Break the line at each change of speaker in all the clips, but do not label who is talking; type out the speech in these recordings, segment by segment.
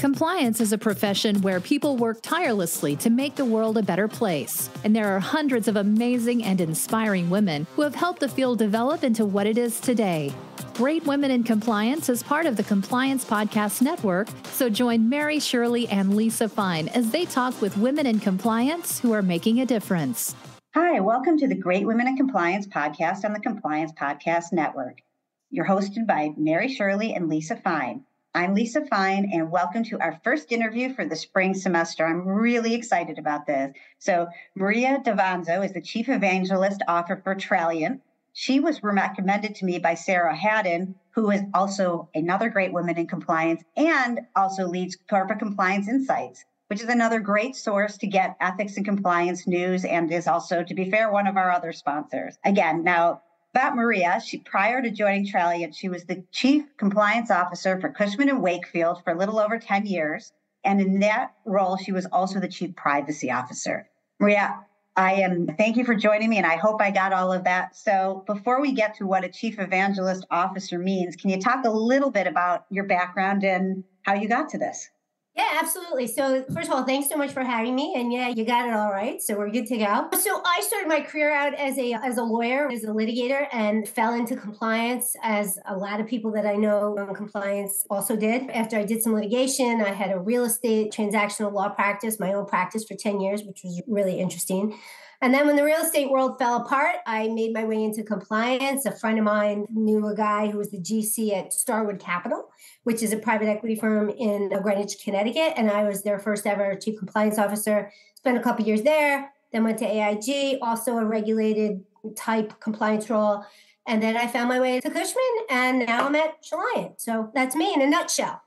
Compliance is a profession where people work tirelessly to make the world a better place. And there are hundreds of amazing and inspiring women who have helped the field develop into what it is today. Great Women in Compliance is part of the Compliance Podcast Network, so join Mary, Shirley, and Lisa Fine as they talk with women in compliance who are making a difference.
Hi, welcome to the Great Women in Compliance podcast on the Compliance Podcast Network. You're hosted by Mary, Shirley, and Lisa Fine. I'm Lisa Fine, and welcome to our first interview for the spring semester. I'm really excited about this. So Maria Davanzo is the Chief Evangelist Officer for Traliant. She was recommended to me by Sarah Haddon, who is also another great woman in compliance and also leads Corporate Compliance Insights, which is another great source to get ethics and compliance news and is also, to be fair, one of our other sponsors. Again, now about Maria, prior to joining Traliant, she was the Chief Compliance Officer for Cushman Wakefield for a little over 10 years. And in that role, she was also the Chief Privacy Officer. Maria, thank you for joining me, and I hope I got all of that. So before we get to what a Chief Evangelist Officer means, can you talk a little bit about your background and how you got to this?
Yeah, absolutely. So first of all, thanks so much for having me. And yeah, you got it all right. So we're good to go. So I started my career out as a lawyer, as a litigator, and fell into compliance as a lot of people that I know in compliance also did. After I did some litigation, I had a real estate transactional law practice, my own practice for 10 years, which was really interesting. And then when the real estate world fell apart, I made my way into compliance. A friend of mine knew a guy who was the GC at Starwood Capital, which is a private equity firm in Greenwich, Connecticut. And I was their first ever chief compliance officer. Spent a couple years there, then went to AIG, also a regulated type compliance role. And then I found my way to Cushman, and now I'm at Traliant. So that's me in a nutshell.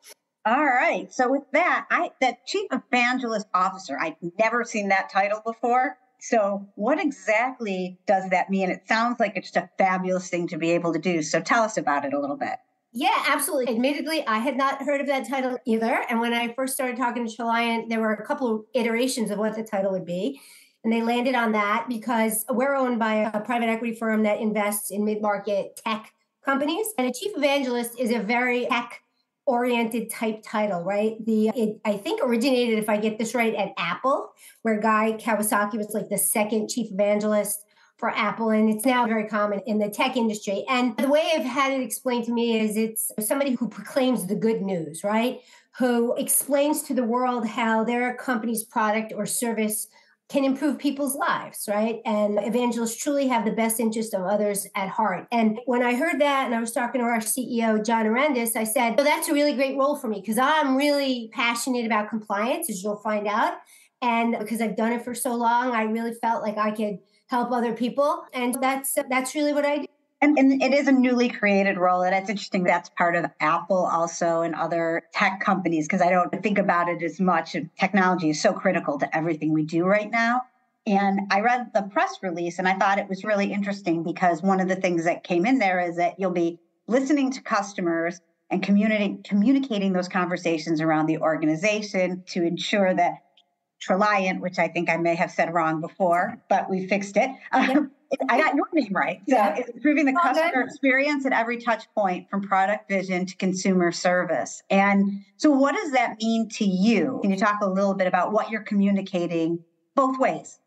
All right. So with that, that Chief Evangelist Officer, I've never seen that title before. So what exactly does that mean? It sounds like it's a fabulous thing to be able to do. So tell us about it a little bit.
Yeah, absolutely. Admittedly, I had not heard of that title either. And when I first started talking to Traliant, there were a couple of iterations of what the title would be. And they landed on that because we're owned by a private equity firm that invests in mid-market tech companies. And a chief evangelist is a very tech-oriented type title, right? It I think originated, if I get this right, at Apple, where Guy Kawasaki was like the second chief evangelist for Apple. And it's now very common in the tech industry. And the way I've had it explained to me is it's somebody who proclaims the good news, right? Who explains to the world how their company's product or service can improve people's lives, right? And evangelists truly have the best interest of others at heart. And when I heard that, and I was talking to our CEO, John Arendis, I said, well, that's a really great role for me because I'm really passionate about compliance, as you'll find out. And because I've done it for so long, I really felt like I could help other people. And that's really what I do.
And it is a newly created role. And it's interesting that's part of Apple also and other tech companies, because I don't think about it as much. Technology is so critical to everything we do right now. And I read the press release and I thought it was really interesting because one of the things that came in there is that you'll be listening to customers and communicating those conversations around the organization to ensure that Traliant, which I think I may have said wrong before, but we fixed it.
Yep.
I got your name right. So it's improving the customer experience at every touch point from product vision to consumer service. And so what does that mean to you? Can you talk a little bit about what you're communicating both ways?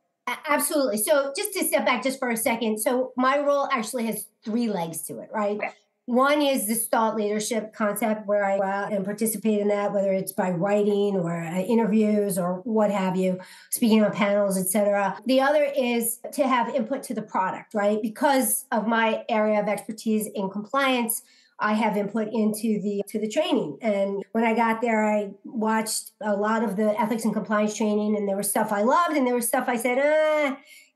Absolutely. So just to step back just for a second. So my role actually has three legs to it, right? Okay. One is this thought leadership concept where I go out and participate in that, whether it's by writing or interviews or what have you, speaking on panels, et cetera. The other is to have input to the product, right? Because of my area of expertise in compliance, I have input into the training. And when I got there, I watched a lot of the ethics and compliance training, and there was stuff I loved, and there was stuff I said,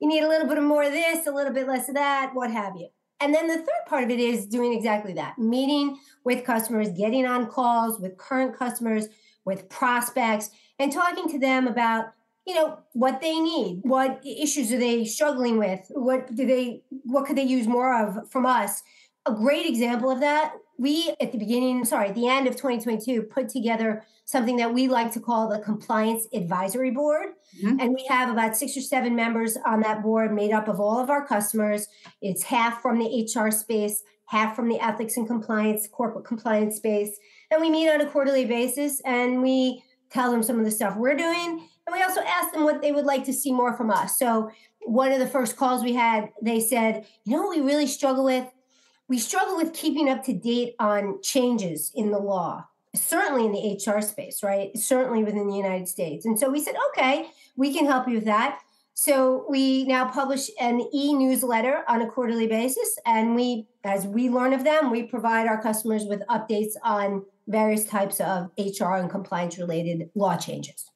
you need a little bit more of this, a little bit less of that, what have you. And then the third part of it is doing exactly that, meeting with customers, getting on calls with current customers, with prospects, and talking to them about, what they need, what issues are they struggling with, what could they use more of from us. A great example of that, we at the end of 2022, put together something that we like to call the Compliance Advisory Board. Mm-hmm. And we have about 6 or 7 members on that board made up of all of our customers. It's half from the HR space, half from the ethics and compliance, corporate compliance space. And we meet on a quarterly basis and we tell them some of the stuff we're doing. And we also ask them what they would like to see more from us. So one of the first calls we had, they said, you know what we really struggle with? We struggle with keeping up to date on changes in the law, certainly in the HR space, right? Certainly within the United States. And so we said, okay, we can help you with that. So we now publish an e-newsletter on a quarterly basis. And as we learn of them, we provide our customers with updates on various types of HR and compliance related law changes.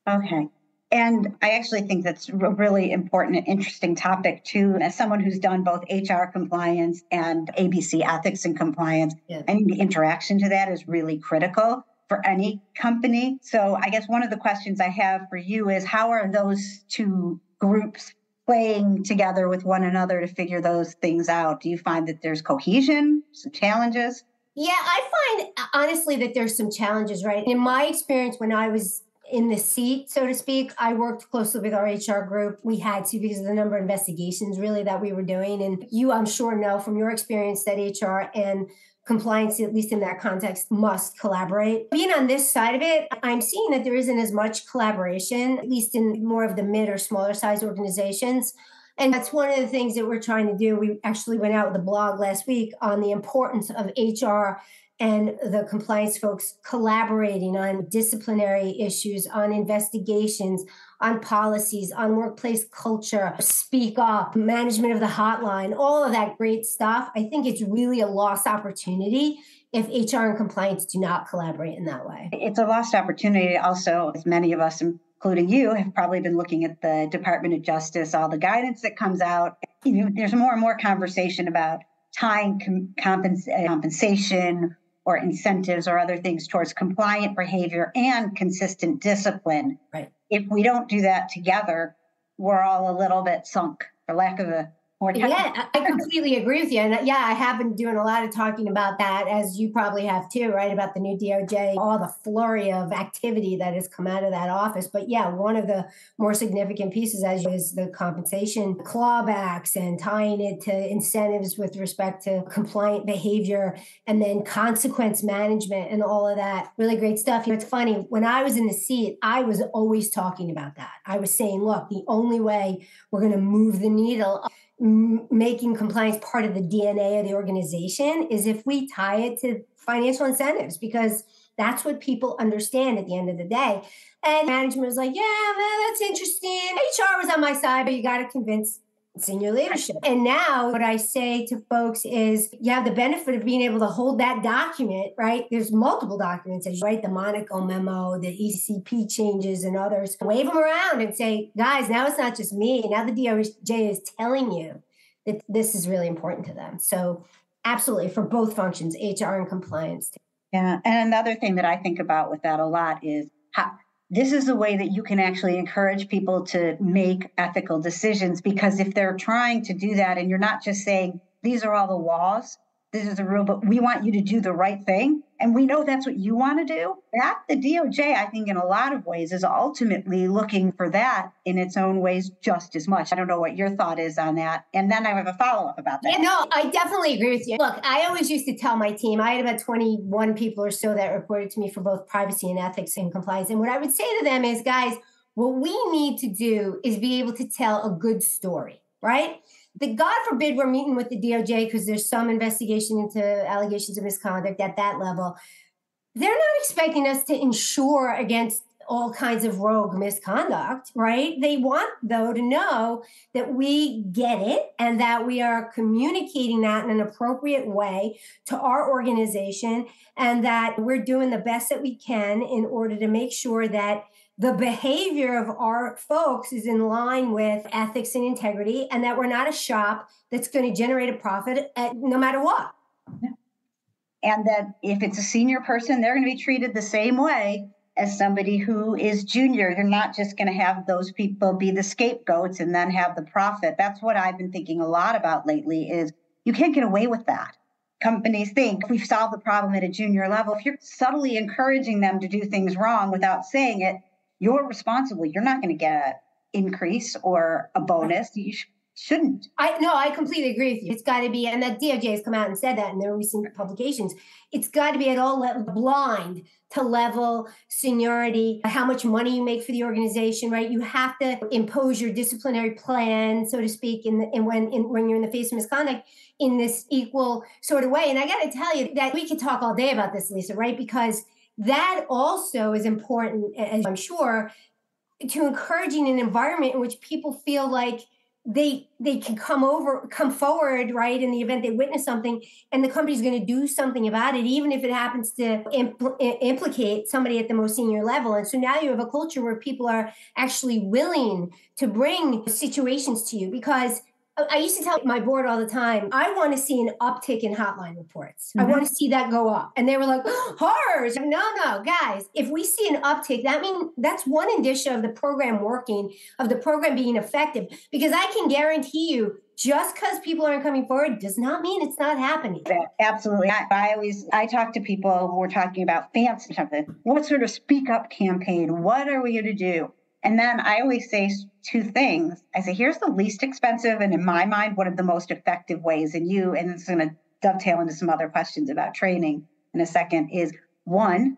Okay. And I actually think that's a really important and interesting topic too. As someone who's done both HR compliance and ABC ethics and compliance, I think the interaction to that is really critical for any company. So I guess one of the questions I have for you is, how are those two groups playing together with one another to figure those things out? Do you find that there's cohesion, some challenges?
Yeah, I find honestly that there's some challenges, right? In my experience, when I was in the seat, so to speak, I worked closely with our HR group. We had to because of the number of investigations really that we were doing. And you, I'm sure, know from your experience that HR and compliance, at least in that context, must collaborate. Being on this side of it, I'm seeing that there isn't as much collaboration, at least in more of the mid or smaller size organizations. And that's one of the things that we're trying to do. We actually went out with a blog last week on the importance of HR and the compliance folks collaborating on disciplinary issues, on investigations, on policies, on workplace culture, speak up, management of the hotline, all of that great stuff. I think it's really a lost opportunity if HR and compliance do not collaborate in that way.
It's a lost opportunity also, as many of us, including you, have probably been looking at the Department of Justice, all the guidance that comes out. There's more and more conversation about tying compensation or incentives or other things towards compliant behavior and consistent discipline.
Right.
If we don't do that together, we're all a little bit sunk, for lack of a more technical.
Yeah, I completely agree with you. And yeah, I have been doing a lot of talking about that, as you probably have too, right? About the new DOJ, all the flurry of activity that has come out of that office. But yeah, one of the more significant pieces is the compensation clawbacks and tying it to incentives with respect to compliant behavior and then consequence management and all of that. Really great stuff. It's funny, when I was in the seat, I was always talking about that. I was saying, look, the only way we're going to move the needle making compliance part of the DNA of the organization is if we tie it to financial incentives, because that's what people understand at the end of the day. And management was like, yeah, man, that's interesting. HR was on my side, but you got to convince senior leadership. And now what I say to folks is you have the benefit of being able to hold that document, right? There's multiple documents as you write the Monaco memo, the ECP changes and others. Wave them around and say, guys, now it's not just me. Now the DOJ is telling you that this is really important to them. So absolutely, for both functions, HR and compliance.
Yeah. And another thing that I think about with that a lot is how this is a way that you can actually encourage people to make ethical decisions, because if they're trying to do that and you're not just saying, these are all the laws, this is the rule, but we want you to do the right thing, and we know that's what you want to do, that the DOJ, I think in a lot of ways, is ultimately looking for that in its own ways just as much. I don't know what your thought is on that. And then I have a follow-up about that.
Yeah, no, I definitely agree with you. Look, I always used to tell my team, I had about 21 people or so that reported to me for both privacy and ethics and compliance. And what I would say to them is, guys, what we need to do is be able to tell a good story, right? That God forbid we're meeting with the DOJ because there's some investigation into allegations of misconduct at that level. They're not expecting us to insure against all kinds of rogue misconduct, right? They want, though, to know that we get it and that we are communicating that in an appropriate way to our organization and that we're doing the best that we can in order to make sure that the behavior of our folks is in line with ethics and integrity, and that we're not a shop that's going to generate a profit no matter what.
And that if it's a senior person, they're going to be treated the same way as somebody who is junior. You're not just going to have those people be the scapegoats and then have the profit. That's what I've been thinking a lot about lately is you can't get away with that. Companies think if we've solved the problem at a junior level, if you're subtly encouraging them to do things wrong without saying it, you're responsible. You're not going to get an increase or a bonus. shouldn't.
I completely agree with you. It's got to be, and that DOJ has come out and said that in their recent publications. It's got to be at all levels, blind to level, seniority, how much money you make for the organization, right? You have to impose your disciplinary plan, so to speak, when you're in the face of misconduct in this equal sort of way. And I got to tell you that we could talk all day about this, Lisa, right? Because that also is important, as I'm sure, to encouraging an environment in which people feel like they can come forward, right, in the event they witness something, and the company's going to do something about it, even if it happens to implicate somebody at the most senior level. And so now you have a culture where people are actually willing to bring situations to you, because I used to tell my board all the time, I want to see an uptick in hotline reports. I want to see that go up. And they were like, horrors. No, guys, if we see an uptick, that's one indicia of the program working, of the program being effective. Because I can guarantee you, just because people aren't coming forward does not mean it's not happening.
Absolutely. I talk to people who are talking about fancy something. What sort of speak up campaign? What are we going to do? And then I always say two things. I say, here's the least expensive, and in my mind, one of the most effective ways. And it's going to dovetail into some other questions about training in a second, is one,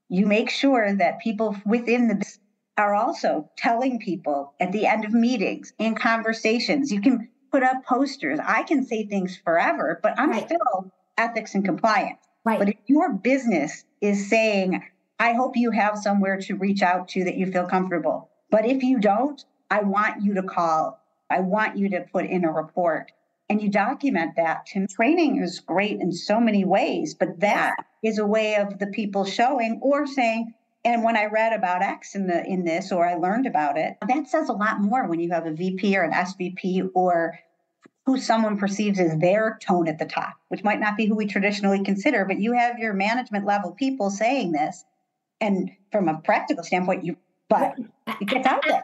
you make sure that people within the business are also telling people at the end of meetings, in conversations. You can put up posters. I can say things forever, but I'm still ethics and compliance.
Right.
But if your business is saying, I hope you have somewhere to reach out to that you feel comfortable. But if you don't, I want you to call. I want you to put in a report. And you document that. Training is great in so many ways, but that is a way of the people showing or saying, and when I read about X in this, or I learned about it, that says a lot more when you have a VP or an SVP or who someone perceives as their tone at the top, which might not be who we traditionally consider, but you have your management level people saying this. And from a practical standpoint, it gets out there.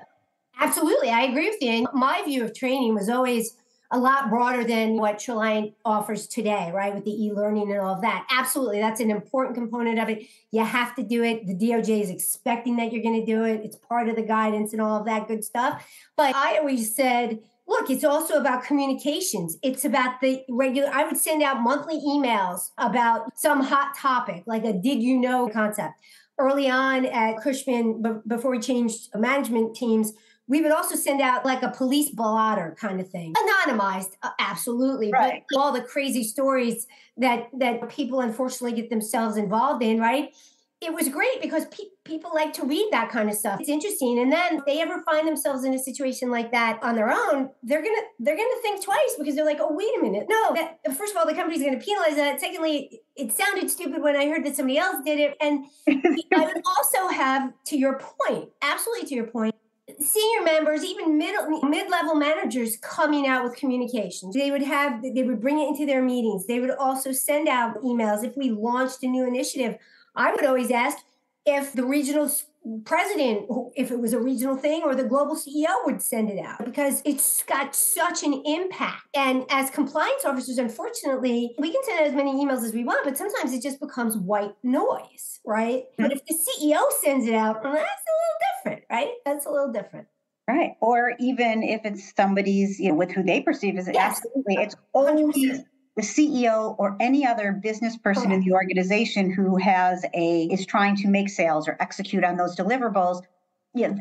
Absolutely. I agree with you. And my view of training was always a lot broader than what Traliant offers today, right? With the e-learning and all of that. Absolutely. That's an important component of it. You have to do it. The DOJ is expecting that you're going to do it. It's part of the guidance and all of that good stuff. But I always said, look, it's also about communications. It's about I would send out monthly emails about some hot topic, like a did you know concept. Early on at Cushman, before we changed management teams, we would also send out like a police blotter kind of thing. Anonymized, absolutely.
Right.
But all the crazy stories that people unfortunately get themselves involved in, right? It was great because people like to read that kind of stuff. It's interesting. And then if they ever find themselves in a situation like that on their own, they're gonna think twice, because they're like, oh, wait a minute. No, first of all, the company's going to penalize that. Secondly, it sounded stupid when I heard that somebody else did it. And I would also have, to your point, absolutely to your point, senior members, even mid-level managers coming out with communications. They would bring it into their meetings. They would also send out emails. If we launched a new initiative, I would always ask if the regional president, if it was a regional thing, or the global CEO would send it out, because it's got such an impact. And as compliance officers, unfortunately, we can send out as many emails as we want, but sometimes it just becomes white noise, right? Mm-hmm. But if the CEO sends it out, that's a little different, right? That's a little different.
Right. Or even if it's somebody's, with who they perceive as, absolutely. It's always 100%. The CEO or any other business person in the organization who is trying to make sales or execute on those deliverables.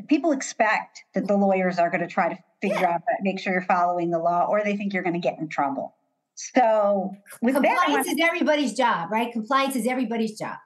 People expect that the lawyers are going to try to figure out, make sure you're following the law, or they think you're going to get in trouble. So
compliance is everybody's job, right? Compliance is everybody's job.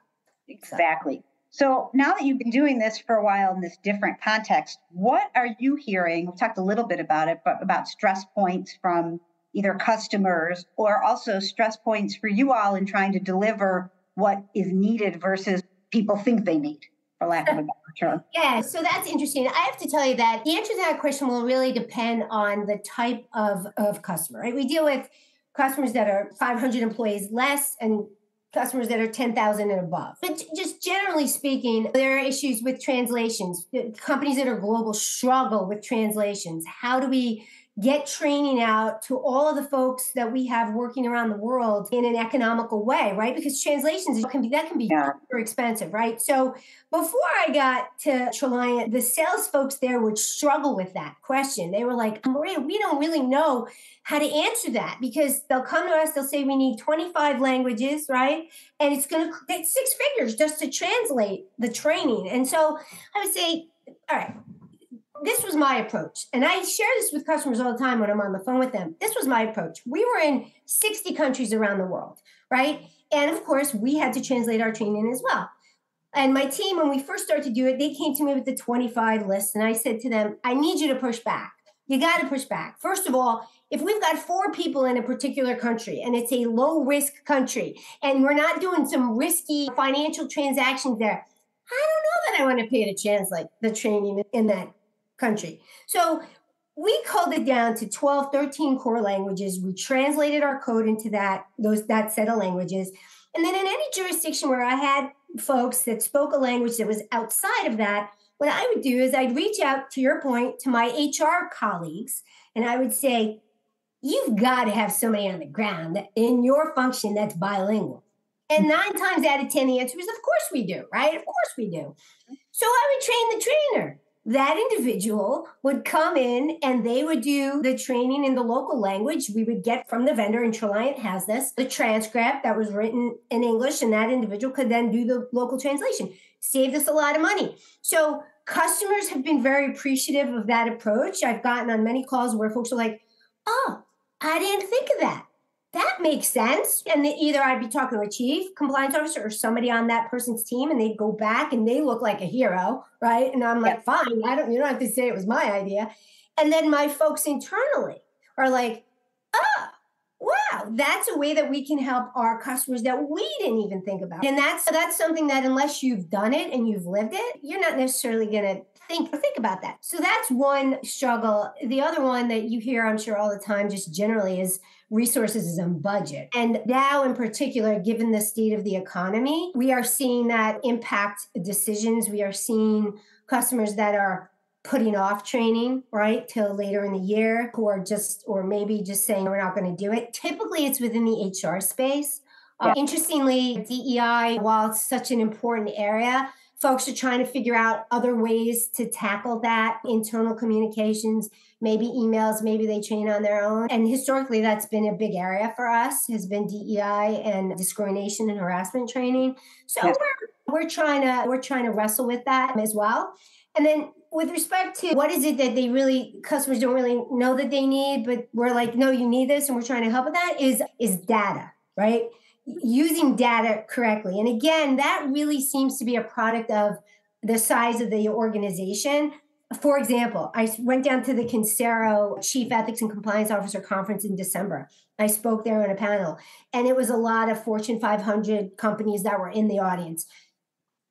Exactly. So now that you've been doing this for a while in this different context, what are you hearing? We talked a little bit about it, but about stress points from either customers or also stress points for you all in trying to deliver what is needed versus people think they need, for lack of a better term.
Yeah, so that's interesting. I have to tell you that the answer to that question will really depend on the type of customer, right? We deal with customers that are 500 employees less and customers that are 10,000 and above. But just generally speaking, there are issues with translations. Companies that are global struggle with translations. How do we get training out to all of the folks that we have working around the world in an economical way, right? Because translations can be super expensive, right? So before I got to Traliant, the sales folks there would struggle with that question. They were like, Maria, we don't really know how to answer that, because they'll come to us, they'll say we need 25 languages, right? And it's going to take 6 figures just to translate the training. And so I would say, all right, this was my approach. And I share this with customers all the time when I'm on the phone with them. This was my approach. We were in 60 countries around the world, right? And of course, we had to translate our training as well. And my team, when we first started to do it, they came to me with the 25 list. And I said to them, I need you to push back. You got to push back. First of all, if we've got 4 people in a particular country and it's a low risk country and we're not doing some risky financial transactions there, I don't know that I want to pay to translate the training in that country. So we culled it down to 12, 13 core languages. We translated our code into that set of languages. And then in any jurisdiction where I had folks that spoke a language that was outside of that, what I would do is I'd reach out, to your point, to my HR colleagues, and I would say, you've got to have somebody on the ground in your function that's bilingual. And 9 times out of 10, the answer is, of course we do, right? Of course we do. So I would train the trainer. That individual would come in and they would do the training in the local language. We would get from the vendor, and Traliant has this, the transcript that was written in English, and that individual could then do the local translation. Saved us a lot of money. So customers have been very appreciative of that approach. I've gotten on many calls where folks are like, oh, I didn't think of that. That makes sense. And either I'd be talking to a chief compliance officer or somebody on that person's team, and they'd go back and they look like a hero, right? And I'm like, fine, you don't have to say it was my idea. And then my folks internally are like, oh, wow, that's a way that we can help our customers that we didn't even think about. And that's something that unless you've done it and you've lived it, you're not necessarily going to think about that. So that's one struggle. The other one that you hear, I'm sure, all the time, just generally, is resources and budget. And now in particular, given the state of the economy, we are seeing that impact decisions. We are seeing customers that are putting off training, right, till later in the year, who are or maybe just saying, we're not going to do it. Typically, it's within the HR space. Interestingly, DEI, while it's such an important area, folks are trying to figure out other ways to tackle that, internal communications, maybe emails, maybe they train on their own. And historically, that's been a big area for us, has been DEI and discrimination and harassment training. So we're trying to wrestle with that as well. And then with respect to what is it that customers don't really know that they need, but we're like, no, you need this, and we're trying to help with that, is data, right? Using data correctly. And again, that really seems to be a product of the size of the organization. For example, I went down to the Kinsero Chief Ethics and Compliance Officer Conference in December. I spoke there on a panel, and it was a lot of Fortune 500 companies that were in the audience.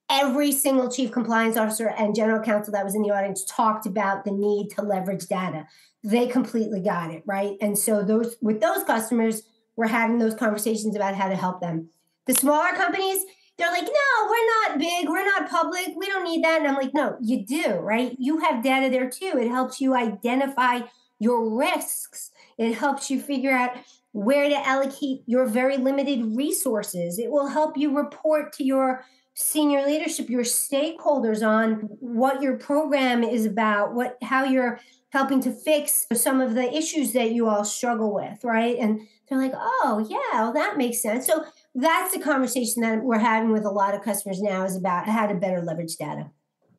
Every single chief compliance officer and general counsel that was in the audience talked about the need to leverage data. They completely got it, right? And so with those customers, we're having those conversations about how to help them. The smaller companies, they're like, no, we're not big, we're not public, we don't need that. And I'm like, no, you do, right? You have data there too. It helps you identify your risks. It helps you figure out where to allocate your very limited resources. It will help you report to your senior leadership, your stakeholders, on what your program is about, how you're helping to fix some of the issues that you all struggle with, right? And they're like, oh, yeah, well, that makes sense. So that's the conversation that we're having with a lot of customers now, is about how to better leverage data.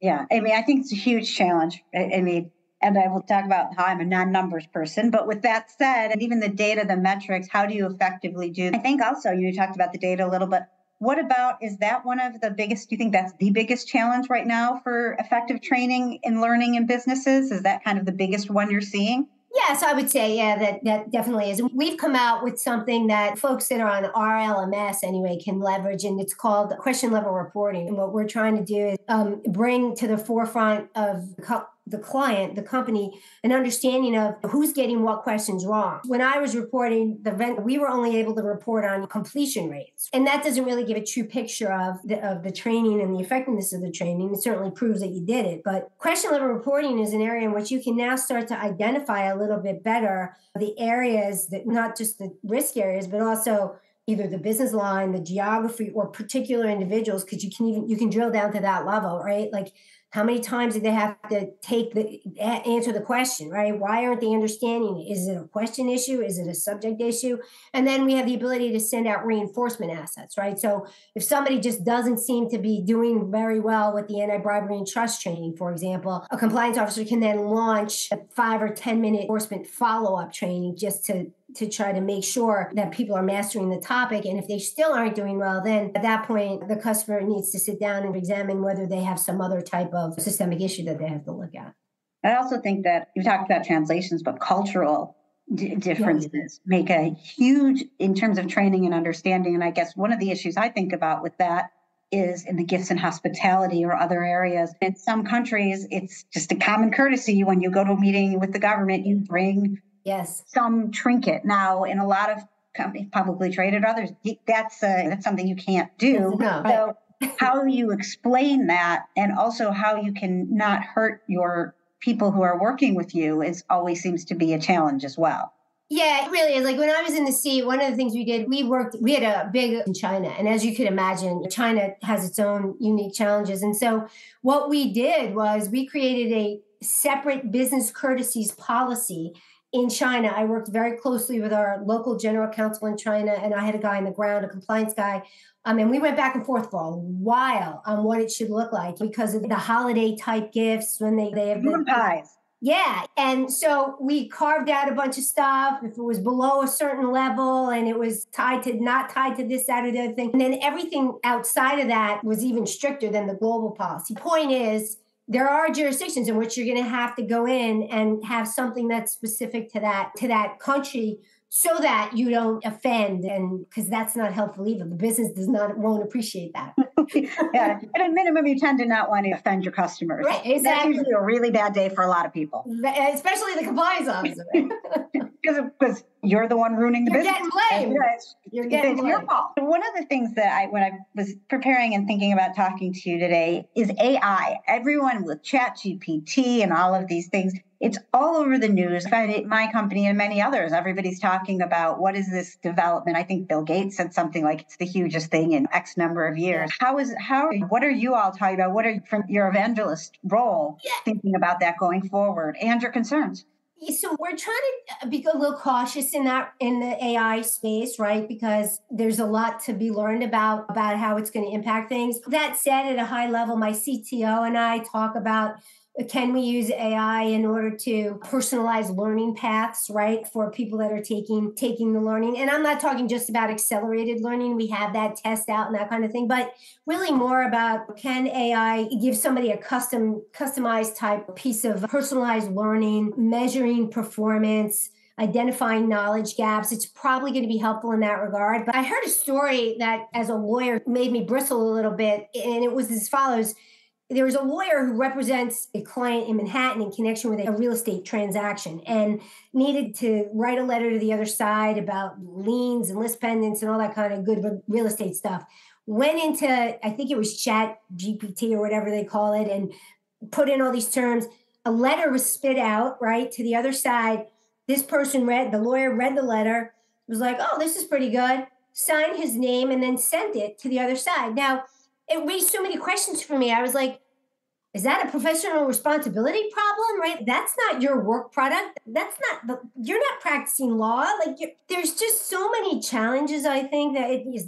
Yeah, I mean, I think it's a huge challenge. I mean, and I will talk about how I'm a non-numbers person. But with that said, and even the data, the metrics, how do you effectively do? I think also you talked about the data a little bit. What about, is that one of the biggest, do you think that's the biggest challenge right now for effective training and learning in businesses? Is that kind of the biggest one you're seeing?
Yes, I would say, that definitely is. We've come out with something that folks that are on our LMS anyway can leverage, and it's called question level reporting. And what we're trying to do is bring to the forefront of the client, the company, an understanding of who's getting what questions wrong. When I was reporting the event, we were only able to report on completion rates. And that doesn't really give a true picture of the training and the effectiveness of the training. It certainly proves that you did it. But question level reporting is an area in which you can now start to identify a little bit better the areas that, not just the risk areas, but also either the business line, the geography, or particular individuals, because you can drill down to that level, right? Like, how many times did they have to answer the question, right? Why aren't they understanding it? Is it a question issue? Is it a subject issue? And then we have the ability to send out reinforcement assets, right? So if somebody just doesn't seem to be doing very well with the anti-bribery and trust training, for example, a compliance officer can then launch a 5 or 10 minute enforcement follow-up training just to try to make sure that people are mastering the topic. And if they still aren't doing well, then at that point, the customer needs to sit down and examine whether they have some other type of systemic issue that they have to look at.
I also think that you talked about translations, but cultural differences make a huge in terms of training and understanding. And I guess one of the issues I think about with that is in the gifts and hospitality or other areas. In some countries, it's just a common courtesy when you go to a meeting with the government, you bring some trinket. Now, in a lot of companies, publicly traded, others, that's something you can't do. So how you explain that, and also how you can not hurt your people who are working with you, always seems to be a challenge as well.
Yeah, it really is. Like when I was in the seat, one of the things we did, we had a big in China. And as you could imagine, China has its own unique challenges. And so what we did was we created a separate business courtesies policy in China. I worked very closely with our local general counsel in China, and I had a guy on the ground, a compliance guy. And we went back and forth for a while on what it should look like because of the holiday type gifts when they have
moon pies.
Yeah. And so we carved out a bunch of stuff if it was below a certain level and it was not tied to this, that, or the other thing. And then everything outside of that was even stricter than the global policy. Point is, there are jurisdictions in which you're going to have to go in and have something that's specific to that country so that you don't offend, and because that's not helpful either. The business won't appreciate that.
Yeah, at a minimum, you tend to not want to offend your customers.
Right, exactly.
That's usually a really bad day for a lot of people,
especially the compliance officer.
Because you're the one ruining the business.
You're getting blamed.
It's your fault. One of the things that when I was preparing and thinking about talking to you today is AI. Everyone with ChatGPT and all of these things, it's all over the news. My company and many others, everybody's talking about what is this development. I think Bill Gates said something like it's the hugest thing in X number of years. What are you all talking about? What are from your evangelist role thinking about that going forward and your concerns?
So we're trying to be a little cautious in the AI space, right? Because there's a lot to be learned about how it's going to impact things. That said, at a high level, my CTO and I talk about, can we use AI in order to personalize learning paths, right, for people that are taking the learning? And I'm not talking just about accelerated learning. We have that test out and that kind of thing, but really more about, can AI give somebody a customized type piece of personalized learning, measuring performance, identifying knowledge gaps. It's probably going to be helpful in that regard. But I heard a story that, as a lawyer, made me bristle a little bit, and it was as follows. There was a lawyer who represents a client in Manhattan in connection with a real estate transaction and needed to write a letter to the other side about liens and list pendants and all that kind of good real estate stuff. Went into, I think it was Chat GPT or whatever they call it, and put in all these terms. A letter was spit out, right, to the other side. This person the lawyer read the letter, was like, oh, this is pretty good, signed his name, and then sent it to the other side. Now, it raised so many questions for me. I was like, is that a professional responsibility problem, right? That's not your work product. You're not practicing law. There's just so many challenges, I think,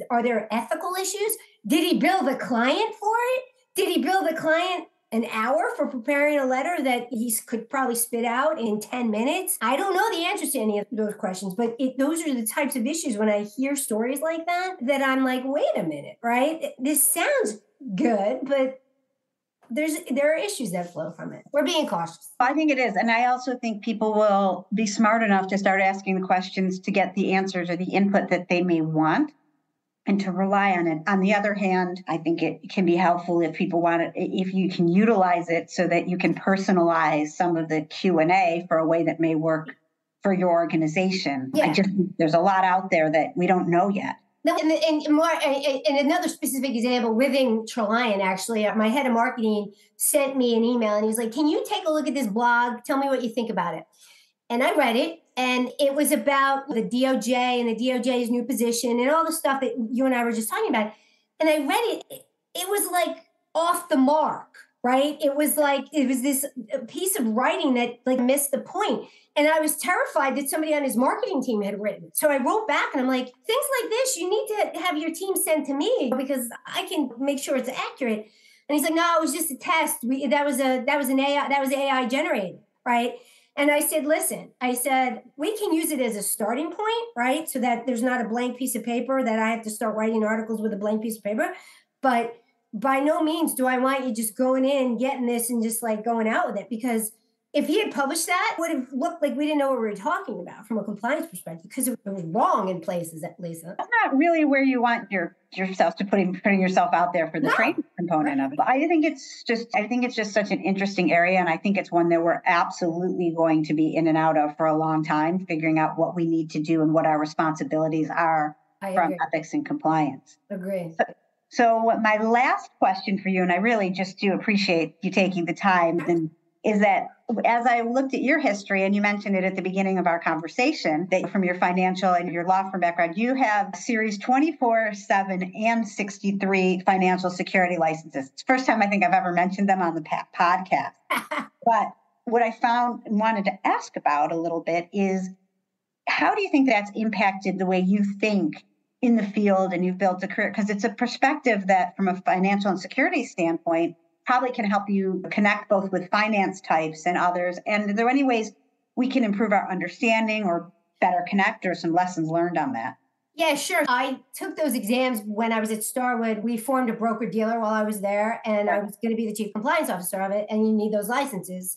are there ethical issues? Did he bill the client for it? Did he bill the client an hour for preparing a letter that he could probably spit out in 10 minutes? I don't know the answers to any of those questions, but those are the types of issues when I hear stories like that I'm like, wait a minute, right? This sounds good, but there are issues that flow from it. We're being cautious.
I think it is. And I also think people will be smart enough to start asking the questions to get the answers or the input that they may want. and to rely on it. On the other hand, I think it can be helpful if people want it, if you can utilize it so that you can personalize some of the Q&A for a way that may work for your organization.
Yeah.
I just think there's a lot out there that we don't know yet.
No, and another specific example within Traliant, actually, my head of marketing sent me an email and he was like, can you take a look at this blog? Tell me what you think about it. And I read it, and it was about the DOJ and the DOJ's new position and all the stuff that you and I were just talking about. And I read it. It was like off the mark, right? It was this piece of writing that like missed the point. And I was terrified that somebody on his marketing team had written it. So I wrote back and I'm like, things like this, you need to have your team send to me because I can make sure it's accurate. And he's like, no, it was just a test. That was AI generated, right? And I said, listen, we can use it as a starting point, right? So that there's not a blank piece of paper that I have to start writing articles with a blank piece of paper. But by no means do I want you just going in, getting this and just like going out with it. Because if he had published that, it would have looked like we didn't know what we were talking about from a compliance perspective because it was wrong in places, Lisa.
That's not really where you want yourself to putting yourself out there for the training component of it. I think it's just such an interesting area, and I think it's one that we're absolutely going to be in and out of for a long time, figuring out what we need to do and what our responsibilities are from ethics and compliance.
Agree.
So my last question for you, and I really just do appreciate you taking the time, is that as I looked at your history, and you mentioned it at the beginning of our conversation, that from your financial and your law firm background, you have series 24, 7, and 63 financial security licenses. It's the first time I think I've ever mentioned them on the podcast. But what I found and wanted to ask about a little bit is, how do you think that's impacted the way you think in the field and you've built a career? Because it's a perspective that from a financial and security standpoint probably can help you connect both with finance types and others. And are there any ways we can improve our understanding or better connect, or some lessons learned on that?
Yeah, sure. I took those exams when I was at Starwood. We formed a broker-dealer while I was there, and I was going to be the chief compliance officer of it, and you need those licenses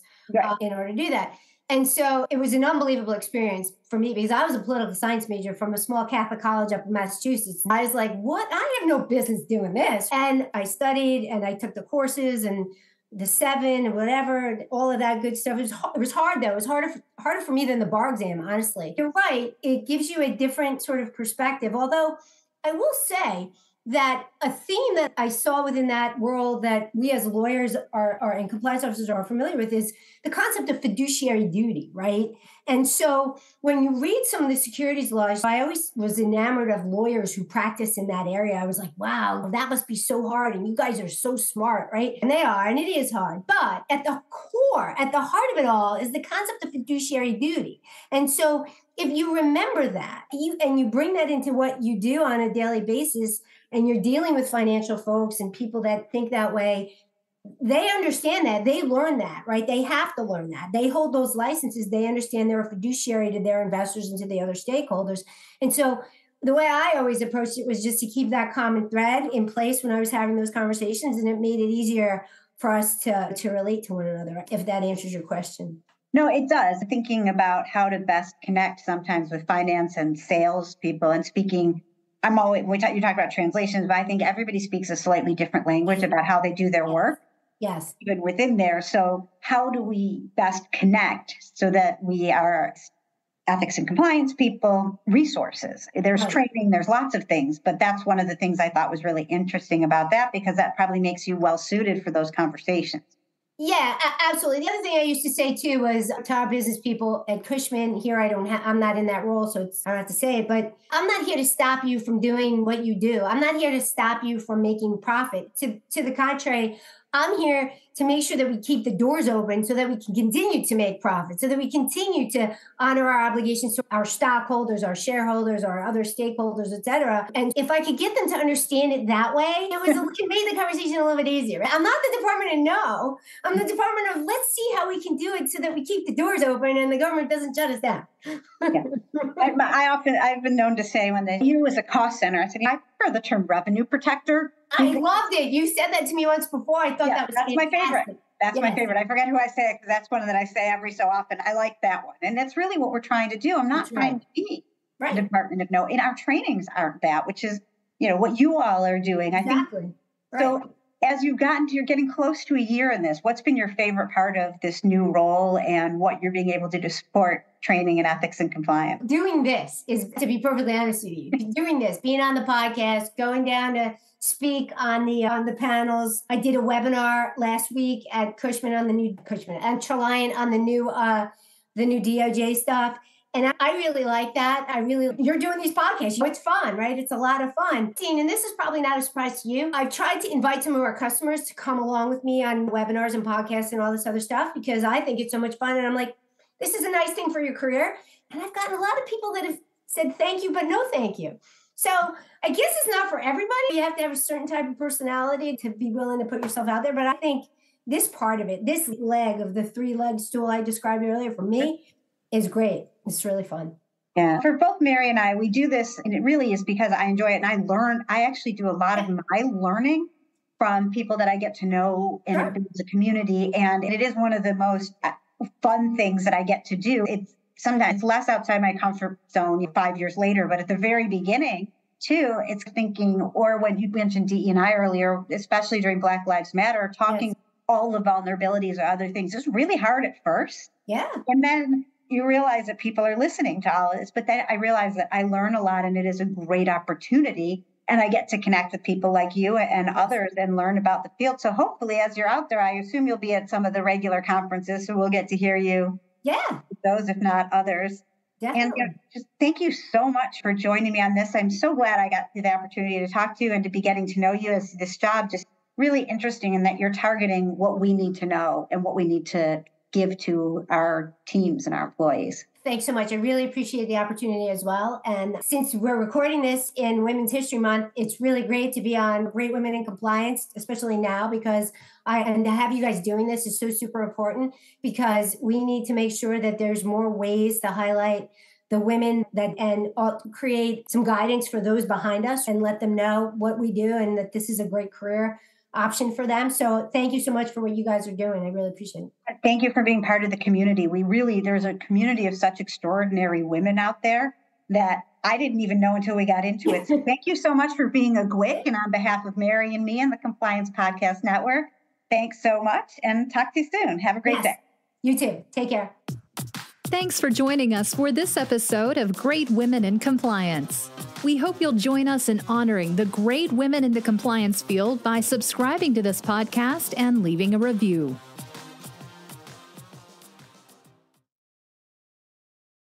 in order to do that. And so it was an unbelievable experience for me because I was a political science major from a small Catholic college up in Massachusetts. I was like, what? I have no business doing this. And I studied and I took the courses and the 7 and whatever, all of that good stuff. It was hard, though. It was harder for me than the bar exam, honestly. You're right. It gives you a different sort of perspective. Although I will say that a theme that I saw within that world that we as lawyers are and compliance officers are familiar with is the concept of fiduciary duty, right? And so when you read some of the securities laws, I always was enamored of lawyers who practice in that area. I was like, wow, that must be so hard. And you guys are so smart, right? And they are, and it is hard. But at the core, at the heart of it all is the concept of fiduciary duty. And so if you remember that, you bring that into what you do on a daily basis, and you're dealing with financial folks and people that think that way, they understand that. They learn that, right? They have to learn that. They hold those licenses. They understand they're a fiduciary to their investors and to the other stakeholders. And so the way I always approached it was just to keep that common thread in place when I was having those conversations, and it made it easier for us to relate to one another, if that answers your question.
No, it does. Thinking about how to best connect sometimes with finance and sales people and speaking. You talk about translations, but I think everybody speaks a slightly different language about how they do their work.
Yes.
Even within there. So how do we best connect so that we are ethics and compliance people, resources? There's training, there's lots of things, but that's one of the things I thought was really interesting about that, because that probably makes you well suited for those conversations.
Yeah, absolutely. The other thing I used to say too was to our business people at Cushman, here I'm not in that role, so I don't have to say it, but I'm not here to stop you from doing what you do. I'm not here to stop you from making profit. To the contrary, I'm here to make sure that we keep the doors open so that we can continue to make profit, so that we continue to honor our obligations to our stockholders, our shareholders, our other stakeholders, et cetera. And if I could get them to understand it that way, it made the conversation a little bit easier. I'm not the Department of No. I'm the Department of let's see how we can do it so that we keep the doors open and the government doesn't shut us down.
Yeah. I've been known to say when they use as a cost center, I said, I prefer the term revenue protector.
I loved it. You said that to me once before. I thought that was
that's
fantastic.
My favorite. That's my favorite. I forget who I say it because that's one that I say every so often. I like that one. And that's really what we're trying to do. I'm not trying to be the Department of No. And our trainings aren't that, which is what you all are doing. I think
Right.
so. As you're getting close to a year in this, what's been your favorite part of this new role and what you're being able to do to support training in ethics and compliance?
Doing this is, to be perfectly honest with you, doing this, being on the podcast, going down to speak on the panels. I did a webinar last week at Cushman and Traliant on the new DOJ stuff. And I really like that. You're doing these podcasts. It's fun, right? It's a lot of fun. And this is probably not a surprise to you. I've tried to invite some of our customers to come along with me on webinars and podcasts and all this other stuff because I think it's so much fun. And I'm like, this is a nice thing for your career. And I've gotten a lot of people that have said thank you, but no thank you. So I guess it's not for everybody. You have to have a certain type of personality to be willing to put yourself out there. But I think this part of it, this leg of the 3-leg stool I described earlier, for me, is great. It's really fun.
Yeah. For both Mary and I, we do this, and it really is because I enjoy it. And I actually do a lot of my learning from people that I get to know in the community. And it is one of the most fun things that I get to do. It's sometimes less outside my comfort zone 5 years later, but at the very beginning, too, it's thinking, or when you mentioned DE&I earlier, especially during Black Lives Matter, talking all the vulnerabilities or other things is really hard at first.
Yeah.
And then you realize that people are listening to all of this. But then I realize that I learn a lot and it is a great opportunity. And I get to connect with people like you and others and learn about the field. So hopefully, as you're out there, I assume you'll be at some of the regular conferences. So we'll get to hear you.
Yeah.
Those, if not others.
Definitely.
And just thank you so much for joining me on this. I'm so glad I got the opportunity to talk to you and to be getting to know you as this job. Just really interesting in that you're targeting what we need to know and what we need to give to our teams and our employees.
Thanks so much. I really appreciate the opportunity as well. And since we're recording this in Women's History Month, it's really great to be on Great Women in Compliance, especially now, because and to have you guys doing this is so super important because we need to make sure that there's more ways to highlight the women and create some guidance for those behind us and let them know what we do and that this is a great career option for them. So thank you so much for what you guys are doing. I really appreciate it.
Thank you for being part of the community. There's a community of such extraordinary women out there that I didn't even know until we got into it. So thank you so much for being a GWIC. And on behalf of Mary and me and the Compliance Podcast Network, thanks so much and talk to you soon. Have a great day.
You too. Take care.
Thanks for joining us for this episode of Great Women in Compliance. We hope you'll join us in honoring the great women in the compliance field by subscribing to this podcast and leaving a review.